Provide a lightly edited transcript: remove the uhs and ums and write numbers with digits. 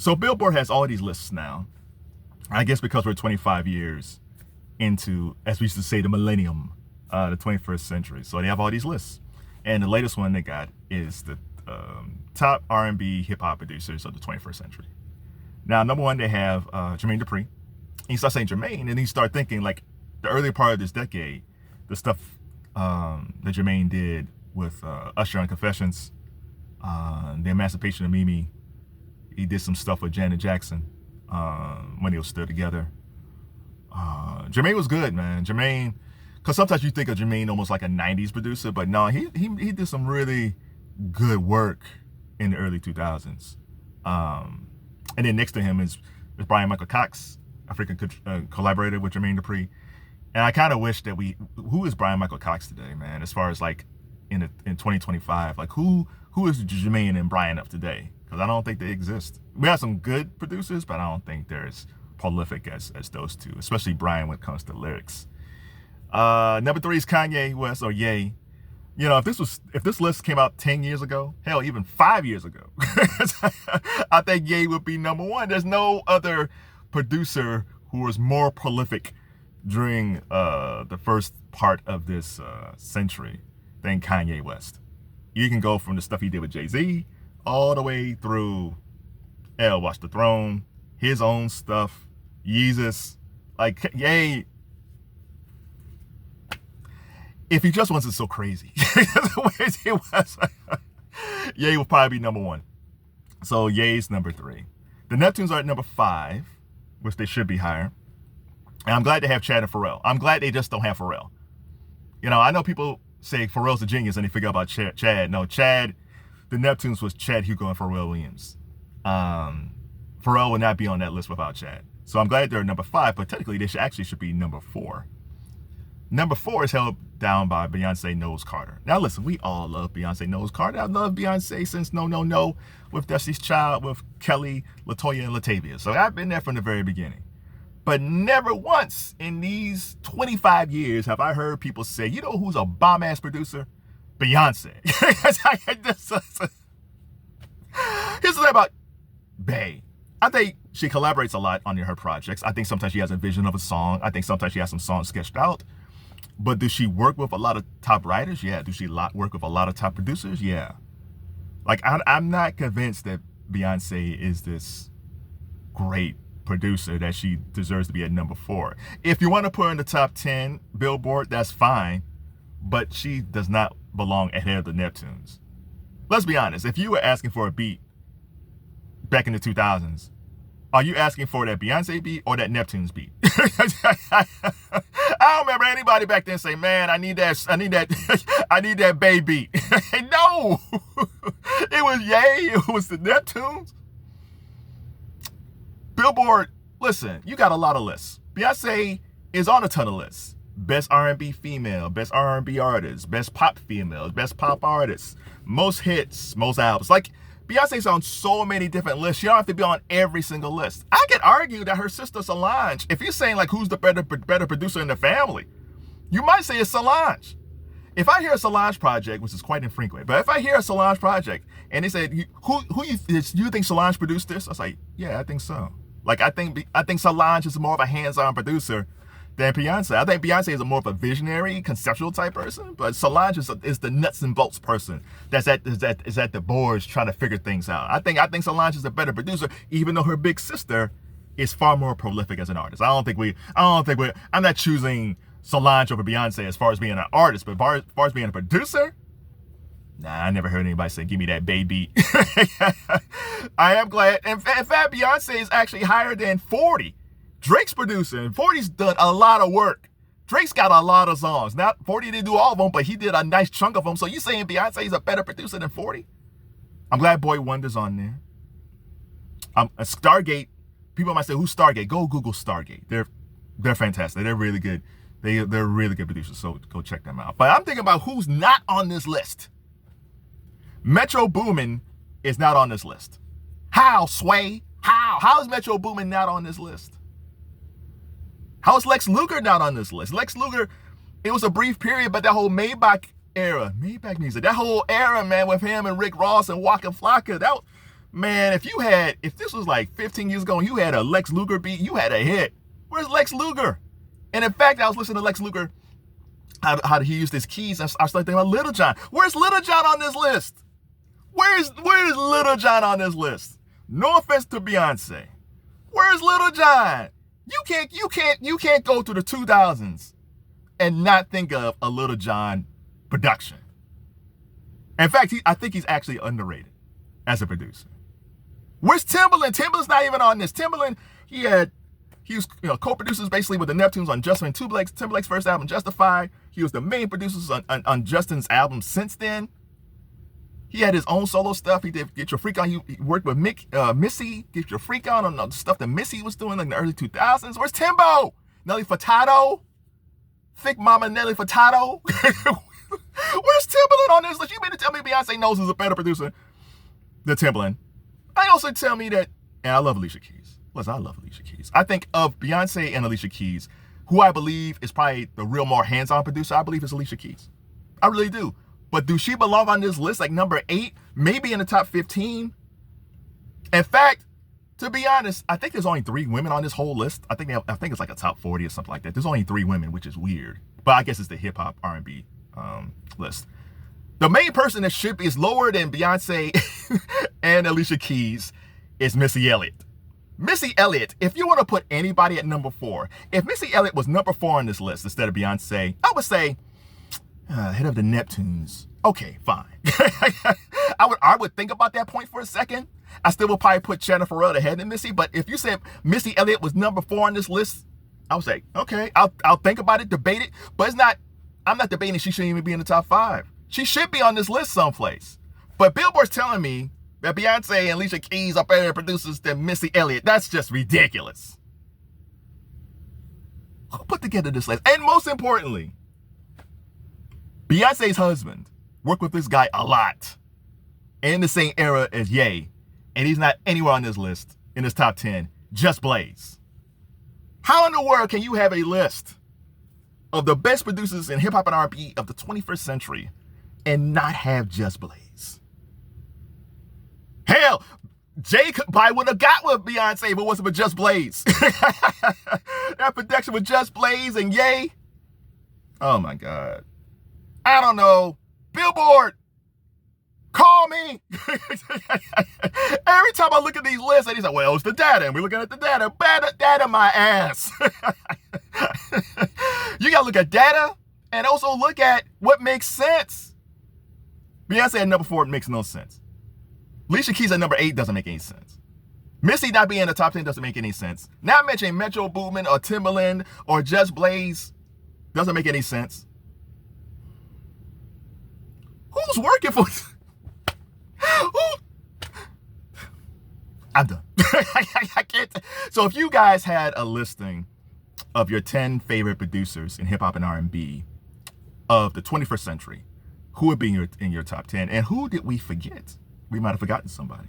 So Billboard has all these lists now. I guess because we're 25 years into, as we used to say, the millennium, the 21st century. So they have all these lists. And the latest one they got is the top R&B hip hop producers of the 21st century. Now, number one, they have Jermaine Dupri. And you start saying Jermaine, and you start thinking like the earlier part of this decade, the stuff that Jermaine did with Usher on Confessions, the Emancipation of Mimi. He did some stuff with Janet Jackson when they were still together. Jermaine was good, man. Jermaine, because sometimes you think of Jermaine almost like a 90s producer, but no, he did some really good work in the early 2000s. And then next to him is Brian Michael Cox, African collaborator with Jermaine Dupri. And I kind of wish that who is Brian Michael Cox today, man, as far as like in 2025, like who is Jermaine and Brian of today? Because I don't think they exist. We have some good producers, but I don't think they're as prolific as those two, especially Brian when it comes to lyrics. Number 3 is Kanye West, or Ye. You know, if this list came out 10 years ago, hell, even 5 years ago, I think Ye would be number 1. There's no other producer who was more prolific during the first part of this century than Kanye West. You can go from the stuff he did with Jay-Z all the way through Watch the Throne, his own stuff, Yeezus. Like, Ye, if he just wasn't so crazy, the way he was, Ye will probably be number 1. So Ye's number 3. The Neptunes are at number 5, which they should be higher. And I'm glad they have Chad and Pharrell. I'm glad they just don't have Pharrell. You know, I know people say Pharrell's a genius and they forget about Chad. No, Chad, the Neptunes was Chad Hugo and Pharrell Williams. Pharrell would not be on that list without Chad. So I'm glad they're number 5, but technically they should be number 4. Number 4 is held down by Beyonce Knows Carter. Now listen, we all love Beyonce Knows Carter. I've loved Beyonce since No No No, with Destiny's Child, with Kelly, LaToya, and Latavia. So I've been there from the very beginning. But never once in these 25 years have I heard people say, you know who's a bomb-ass producer? Beyonce. Here's the thing about Bey. I think she collaborates a lot on her projects. I think sometimes she has a vision of a song. I think sometimes she has some songs sketched out. But does she work with a lot of top writers? Yeah. Does she work with a lot of top producers? Yeah. Like, I'm not convinced that Beyonce is this great producer that she deserves to be at number 4. If you want to put her in the top 10 Billboard, that's fine. But she does not belong ahead of the Neptunes. Let's be honest. If you were asking for a beat back in the 2000s, are you asking for that Beyonce beat or that Neptunes beat? I don't remember anybody back then saying, man, I need that Bey beat. No, it was Ye, it was the Neptunes. Billboard, listen, you got a lot of lists. Beyonce is on a ton of lists. Best R&B female, best R&B artist, best pop female, best pop artist, most hits, most albums. Like, Beyonce's on so many different lists. She don't have to be on every single list. I could argue that her sister Solange, if you're saying like who's the better producer in the family, you might say it's Solange. If I hear a Solange project, which is quite infrequent, but if I hear a Solange project and they said, who you think Solange produced this? I was like, yeah, I think so. Like, I think Solange is more of a hands-on producer than Beyonce. I think Beyonce is more of a visionary, conceptual type person, but Solange is the nuts and bolts person that's at the boards trying to figure things out. I think Solange is a better producer, even though her big sister is far more prolific as an artist. I'm not choosing Solange over Beyonce as far as being an artist, but as far as being a producer, nah, I never heard anybody say, give me that baby. I am glad. In fact, Beyonce is actually higher than 40. Drake's producer, and 40's done a lot of work. Drake's got a lot of songs. Now, 40 didn't do all of them, but he did a nice chunk of them. So you saying Beyonce is a better producer than 40? I'm glad Boy Wonder's on there. Stargate, people might say, who's Stargate? Go Google Stargate. They're fantastic. They're really good. They're really good producers, so go check them out. But I'm thinking about who's not on this list. Metro Boomin is not on this list. How, Sway? How is Metro Boomin not on this list? How is Lex Luger not on this list? Lex Luger, it was a brief period, but that whole Maybach music, that whole era, man, with him and Rick Ross and Waka Flocka, Man, if this was like 15 years ago and you had a Lex Luger beat, you had a hit. Where's Lex Luger? And in fact, I was listening to Lex Luger, how he used his keys. I started thinking about Lil Jon. Where's Lil Jon on this list? Where's Lil Jon on this list? No offense to Beyonce. Where's Lil Jon? You can't go to the 2000s and not think of a Lil Jon production. In fact, I think he's actually underrated as a producer. Where's Timbaland? Timbaland's not even on this. Timbaland, he was co-producers basically with the Neptunes on Justin Timberlake's first album, Justified. He was the main producers on Justin's album since then. He had his own solo stuff. He did Get Your Freak On. He worked with Missy, Get Your Freak On the stuff that Missy was doing in the early 2000s. Where's Timbo? Nelly Furtado? Thick Mama Nelly Furtado? Where's Timbaland on this list? You mean to tell me Beyonce knows who's a better producer than Timbaland? I also tell me that, and I love Alicia Keys. Listen, I love Alicia Keys. I think of Beyonce and Alicia Keys, who I believe is probably the real more hands-on producer, I believe is Alicia Keys. I really do. But do she belong on this list like number 8? Maybe in the top 15? In fact, to be honest, I think there's only 3 women on this whole list. I think it's like a top 40 or something like that. There's only 3 women, which is weird. But I guess it's the hip-hop R&B list. The main person that is lower than Beyonce and Alicia Keys is Missy Elliott. Missy Elliott, if you want to put anybody at number 4, if Missy Elliott was number 4 on this list instead of Beyonce, I would say head of the Neptunes. Okay, fine. I would think about that point for a second. I still would probably put Shannon Farrell ahead of Missy, but if you said Missy Elliott was number 4 on this list, I would say, okay, I'll think about it, debate it, but I'm not debating she shouldn't even be in the top 5. She should be on this list someplace. But Billboard's telling me that Beyonce and Alicia Keys are better producers than Missy Elliott. That's just ridiculous. Who put together this list? And most importantly, Beyonce's husband worked with this guy a lot in the same era as Ye, and he's not anywhere on this list in this top 10. Just Blaze. How in the world can you have a list of the best producers in hip hop and R&B of the 21st century and not have Just Blaze? Hell, Jay probably would have got with Beyonce if it wasn't for Just Blaze. That production with Just Blaze and Ye. Oh my God. I don't know. Billboard, call me. Every time I look at these lists, and he's like, well, it's the data, and we're looking at the data. Data my ass. You got to look at data and also look at what makes sense. Beyonce at number 4 makes no sense. Alicia Keys at number 8 doesn't make any sense. Missy not being in the top 10 doesn't make any sense. Not mentioning Metro Boomin or Timbaland or Just Blaze doesn't make any sense. Who's working for? I'm done. I can't. So if you guys had a listing of your 10 favorite producers in hip hop and R&B of the 21st century, who would be in your top 10, and who did we forget? We might have forgotten somebody.